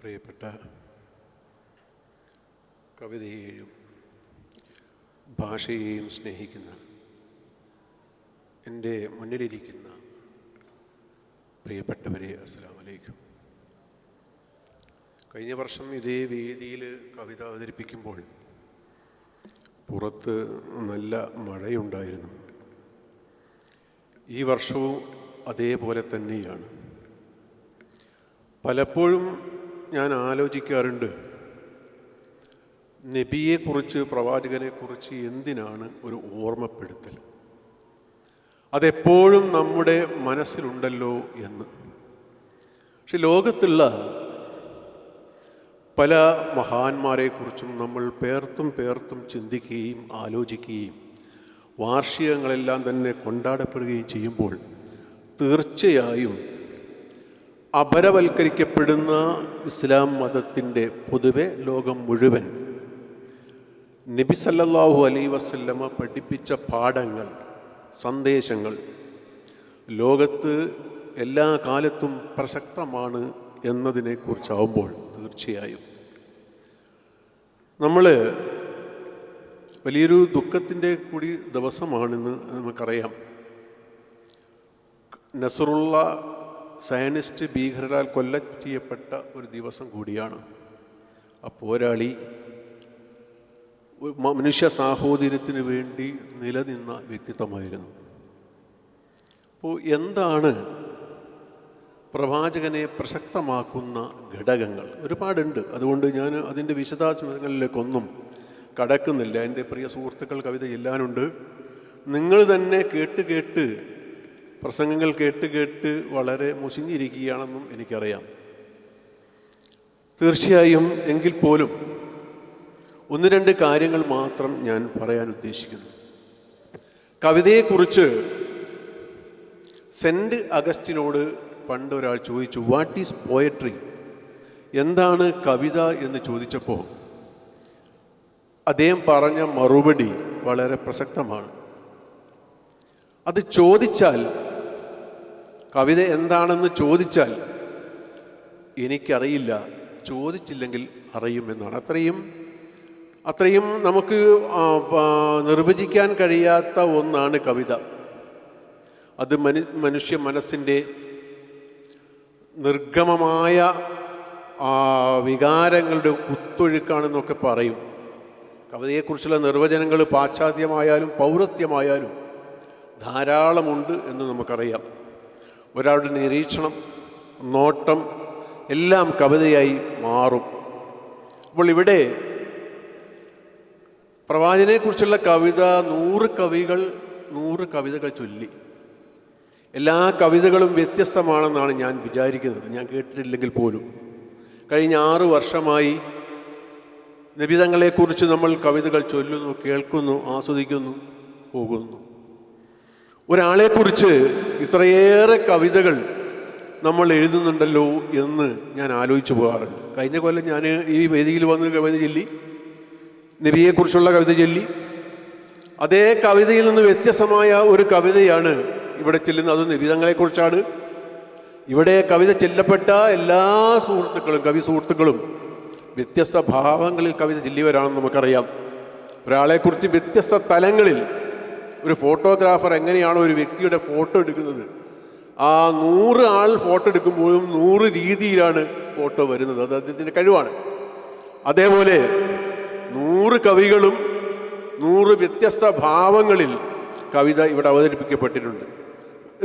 പ്രിയപ്പെട്ട കവിതയെയും ഭാഷയെയും സ്നേഹിക്കുന്ന എൻ്റെ മുന്നിലിരിക്കുന്ന പ്രിയപ്പെട്ടവരെ, അസ്സലാമു അലൈക്കും. കഴിഞ്ഞ വർഷം ഇതേ വേദിയിൽ കവിത അവതരിപ്പിക്കുമ്പോൾ പുറത്ത് നല്ല മഴയുണ്ടായിരുന്നു. ഈ വർഷവും അതേപോലെ തന്നെയാണ്. പലപ്പോഴും ഞാൻ ആലോചിക്കാറുണ്ട്, നബിയെക്കുറിച്ച്, പ്രവാചകനെക്കുറിച്ച് എന്തിനാണ് ഒരു ഓർമ്മപ്പെടുത്തൽ? അതെപ്പോഴും നമ്മുടെ മനസ്സിലുണ്ടല്ലോ എന്ന്. പക്ഷെ ലോകത്തുള്ള പല മഹാന്മാരെക്കുറിച്ചും നമ്മൾ പേർത്തും ചിന്തിക്കുകയും ആലോചിക്കുകയും വാർഷികങ്ങളെല്ലാം തന്നെ കൊണ്ടാടപ്പെടുകയും ചെയ്യുമ്പോൾ തീർച്ചയായും അപരവൽക്കരിക്കപ്പെടുന്ന ഇസ്ലാം മതത്തിൻ്റെ പൊതുവെ ലോകം മുഴുവൻ നബി സല്ലല്ലാഹു അലൈഹി വസല്ലമ പഠിപ്പിച്ച പാഠങ്ങൾ, സന്ദേശങ്ങൾ ലോകത്ത് എല്ലാ കാലത്തും പ്രസക്തമാണ് എന്നതിനെക്കുറിച്ചാവുമ്പോൾ തീർച്ചയായും നമ്മൾ വലിയൊരു ദുഃഖത്തിൻ്റെ കൂടി ദിവസമാണെന്ന് നമുക്കറിയാം. നസറുള്ള സയനിസ്റ്റ് ഭീകരരാൽ ചെയ്യപ്പെട്ട ഒരു ദിവസം കൂടിയാണ്. ആ പോരാളി മനുഷ്യ സാഹോദര്യത്തിന് വേണ്ടി നിലനിന്ന വ്യക്തിത്വമായിരുന്നു. അപ്പോൾ എന്താണ് പ്രവാചകനെ പ്രസക്തമാക്കുന്ന ഘടകങ്ങൾ? ഒരുപാടുണ്ട്. അതുകൊണ്ട് ഞാൻ അതിൻ്റെ വിശദാംശങ്ങളിലേക്കൊന്നും കടക്കുന്നില്ല. എൻ്റെ പ്രിയ സുഹൃത്തുക്കൾ കവിത ചെല്ലാനുണ്ട്. നിങ്ങൾ തന്നെ കേട്ട് പ്രസംഗങ്ങൾ കേട്ട് വളരെ മുഷിഞ്ഞിരിക്കുകയാണെന്നും എനിക്കറിയാം. തീർച്ചയായും എങ്കിൽ പോലും ഒന്ന് രണ്ട് കാര്യങ്ങൾ മാത്രം ഞാൻ പറയാൻ ഉദ്ദേശിക്കുന്നു. കവിതയെക്കുറിച്ച് സെൻറ്റ് അഗസ്റ്റിനോട് പണ്ടൊരാൾ ചോദിച്ചു, വാട്ട് ഈസ് പോയട്രി? എന്താണ് കവിത എന്ന് ചോദിച്ചപ്പോൾ അദ്ദേഹം പറഞ്ഞ മറുപടി വളരെ പ്രസക്തമാണ്. അത് ചോദിച്ചാൽ, കവിത എന്താണെന്ന് ചോദിച്ചാൽ എനിക്കറിയില്ല, ചോദിച്ചില്ലെങ്കിൽ അറിയുമെന്നാണ്. അത്രയും നമുക്ക് നിർവചിക്കാൻ കഴിയാത്ത ഒന്നാണ് കവിത. അത് മനുഷ്യ മനസ്സിൻ്റെ നിർഗമമായ വികാരങ്ങളുടെ കുത്തൊഴുക്കാണെന്നൊക്കെ പറയും. കവിതയെക്കുറിച്ചുള്ള നിർവചനങ്ങൾ പാശ്ചാത്യമായാലും പൗരസ്ത്യമായാലും ധാരാളമുണ്ട് എന്ന് നമുക്കറിയാം. ഒരാളുടെ നിരീക്ഷണം, നോട്ടം എല്ലാം കവിതയായി മാറും. അപ്പോൾ ഇവിടെ പ്രവാചകനെക്കുറിച്ചുള്ള കവിത 100 കവിതകൾ ചൊല്ലി. എല്ലാ കവിതകളും വ്യത്യസ്തമാണെന്നാണ് ഞാൻ വിചാരിക്കുന്നത്, ഞാൻ കേട്ടിട്ടില്ലെങ്കിൽ പോലും. കഴിഞ്ഞ 6 വർഷമായി നബിതങ്ങളെക്കുറിച്ച് നമ്മൾ കവിതകൾ ചൊല്ലുന്നു, കേൾക്കുന്നു, ആസ്വദിക്കുന്നു, പോകുന്നു. ഒരാളെക്കുറിച്ച് ഇത്രയേറെ കവിതകൾ നമ്മൾ എഴുതുന്നുണ്ടല്ലോ എന്ന് ഞാൻ ആലോചിച്ചു പോകാറുണ്ട്. കഴിഞ്ഞ കൊല്ലം ഞാൻ ഈ വേദിയിൽ വന്ന് കവിത ചൊല്ലി, നബിയെക്കുറിച്ചുള്ള കവിത ചൊല്ലി. അതേ കവിതയിൽ നിന്ന് വ്യത്യസ്തമായ ഒരു കവിതയാണ് ഇവിടെ ചെല്ലുന്നത്. അത് നബിതങ്ങളെക്കുറിച്ചാണ്. ഇവിടെ കവിത ചെല്ലപ്പെട്ട എല്ലാ സുഹൃത്തുക്കളും, കവി സുഹൃത്തുക്കളും വ്യത്യസ്ത ഭാവങ്ങളിൽ കവിത ചൊല്ലിയവരാണെന്ന് നമുക്കറിയാം. ഒരാളെക്കുറിച്ച് വ്യത്യസ്ത തലങ്ങളിൽ ഒരു ഫോട്ടോഗ്രാഫർ എങ്ങനെയാണോ ഒരു വ്യക്തിയുടെ ഫോട്ടോ എടുക്കുന്നത്, ആ 100 ആൾ ഫോട്ടോ എടുക്കുമ്പോഴും 100 രീതിയിലാണ് ഫോട്ടോ വരുന്നത്. അത് അദ്ദേഹത്തിൻ്റെ കഴിവാണ്. അതേപോലെ 100 കവികളും 100 വ്യത്യസ്ത ഭാവങ്ങളിൽ കവിത ഇവിടെ അവതരിപ്പിക്കപ്പെട്ടിട്ടുണ്ട്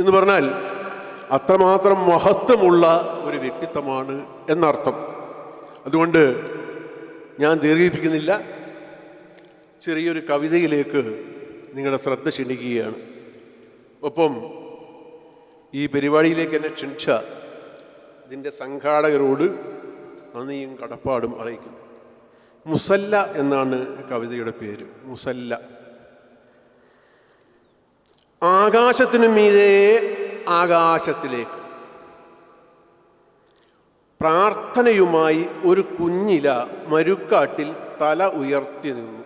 എന്ന് പറഞ്ഞാൽ അത്രമാത്രം മഹത്വമുള്ള ഒരു വ്യക്തിത്വമാണ് എന്നർത്ഥം. അതുകൊണ്ട് ഞാൻ ദീർഘിപ്പിക്കുന്നില്ല, ചെറിയൊരു കവിതയിലേക്ക് നിങ്ങളുടെ ശ്രദ്ധ ക്ഷണിക്കുകയാണ്. ഒപ്പം ഈ പരിപാടിയിലേക്ക് എന്നെ ക്ഷണിച്ച ഇതിൻ്റെ സംഘാടകരോട് നന്ദിയും കടപ്പാടും അറിയിക്കുന്നു. മുസല്ല എന്നാണ് കവിതയുടെ പേര്. മുസല്ല. ആകാശത്തിനു മീതെ ആകാശത്തിലേക്ക് പ്രാർത്ഥനയുമായി ഒരു കുഞ്ഞില മരുക്കാട്ടിൽ തല ഉയർത്തി നിന്നു.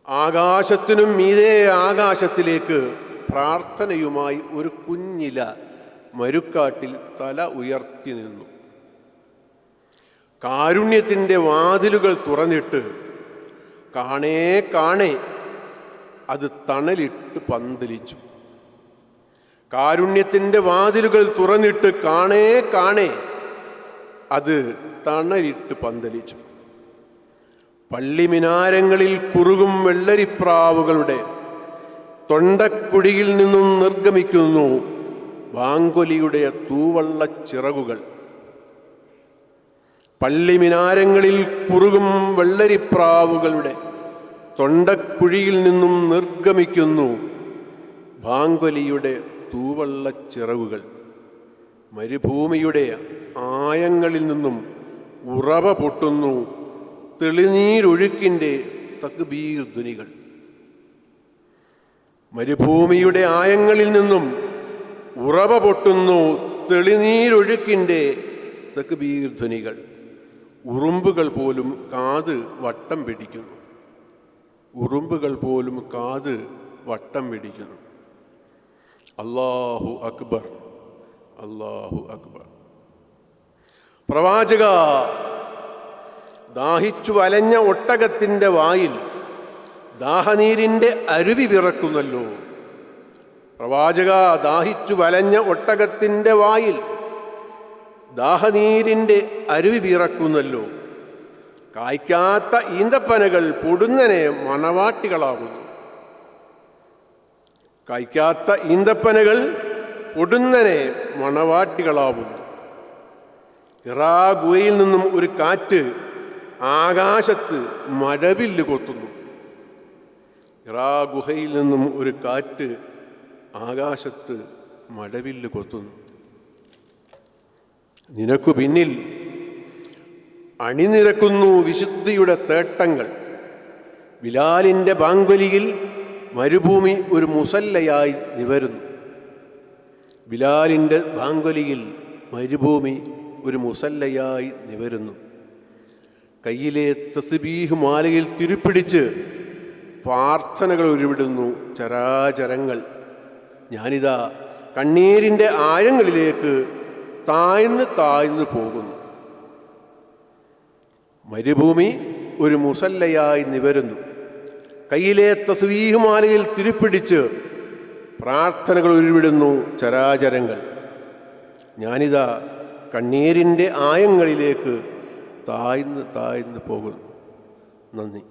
ആകാശത്തിനും മീതെ ആകാശത്തിലേക്ക് പ്രാർത്ഥനയുമായി ഒരു കുഞ്ഞില മരുക്കാട്ടിൽ തല ഉയർത്തി നിന്നു. കാരുണ്യത്തിൻ്റെ വാതിലുകൾ തുറന്നിട്ട് കാണേ കാണേ അത് തണലിട്ട് പന്തലിച്ചു. കാരുണ്യത്തിൻ്റെ വാതിലുകൾ തുറന്നിട്ട് കാണേ കാണേ അത് തണലിട്ട് പന്തലിച്ചു. പള്ളിമിനാരങ്ങളിൽ കുറുകും വെള്ളരിപ്രാവുകളുടെ തൊണ്ടക്കുഴിയിൽ നിന്നും നിർഗമിക്കുന്നു വാങ്കൊലിയുടെ തൂവള്ളച്ചിറകുകൾ. പള്ളിമിനാരങ്ങളിൽ കുറുകും വെള്ളരിപ്രാവുകളുടെ തൊണ്ടക്കുഴിയിൽ നിന്നും നിർഗമിക്കുന്നു വാങ്കൊലിയുടെ തൂവള്ളച്ചിറകുകൾ. മരുഭൂമിയുടെ ആയങ്ങളിൽ നിന്നും ഉറവ പൊട്ടുന്നു തെളിനീരൊഴുക്കിൻ്റെ തക്ബീർ ധ്വനികൾ. മരുഭൂമിയുടെ ആയങ്ങളിൽ നിന്നും ഉറവ പൊട്ടുന്നു തെളിനീരൊഴുക്കിൻ്റെ തക്ബീർ ധ്വനികൾ. ഉറുമ്പുകൾ പോലും കാത് വട്ടം പിടിക്കുന്നു. ഉറുമ്പുകൾ പോലും കാത് വട്ടം പിടിക്കുന്നു. അല്ലാഹു അക്ബർ, അല്ലാഹു അക്ബർ. പ്രവാചക, ദാഹിച്ചു വലഞ്ഞ ഒട്ടകത്തിൻ്റെ വായിൽ ദാഹനീരിൻ്റെ അരുവി പിറക്കുന്നല്ലോ. പ്രവാചക, ദാഹിച്ചു വലഞ്ഞ ഒട്ടകത്തിൻ്റെ വായിൽ ദാഹനീരിൻ്റെ അരുവി പിറക്കുന്നല്ലോ. കായ്ക്കാത്ത ഈന്തപ്പനകൾ പൊടുന്നനെ മണവാട്ടികളാകുന്നു. കായ്ക്കാത്ത ഈന്തപ്പനകൾ പൊടുന്നനെ മണവാട്ടികളാവുന്നു. ഇറാ ഗുഹയിൽ നിന്നും ഒരു കാറ്റ് ആകാശത്ത് മഴവില്ല് കൊത്തുന്നു. ഇറാ ഗുഹയിൽ നിന്നും ഒരു കാറ്റ് ആകാശത്ത് മഴവില്ല് കൊത്തുന്നു. നിനക്കു പിന്നിൽ അണിനിരക്കുന്നു വിശുദ്ധിയുടെ തേട്ടങ്ങൾ. ബിലാലിൻ്റെ ബാങ്കൊലിയിൽ മരുഭൂമി ഒരു മുസല്ലയായി നിവരുന്നു. ബിലാലിൻ്റെ ബാങ്കൊലിയിൽ മരുഭൂമി ഒരു മുസല്ലയായി നിവരുന്നു. കയ്യിലെ തസ്ബീഹ് മാലയിൽ തിരുപ്പിടിച്ച് പ്രാർത്ഥനകൾ ഉരുവിടുന്നു ചരാചരങ്ങൾ. ഞാനിതാ കണ്ണീരിൻ്റെ ആഴങ്ങളിലേക്ക് താഴ്ന്ന് താഴ്ന്നു പോകുന്നു. മരുഭൂമി ഒരു മുസല്ലയായി നിവരുന്നു. കയ്യിലെ തസ്ബീഹ് മാലയിൽ തിരുപ്പിടിച്ച് പ്രാർത്ഥനകൾ ഉരുവിടുന്നു ചരാചരങ്ങൾ. ഞാനിതാ കണ്ണീരിൻ്റെ ആഴങ്ങളിലേക്ക് താഴ്ന്ന് താഴ്ന്നു പോകുന്നു. നന്ദി.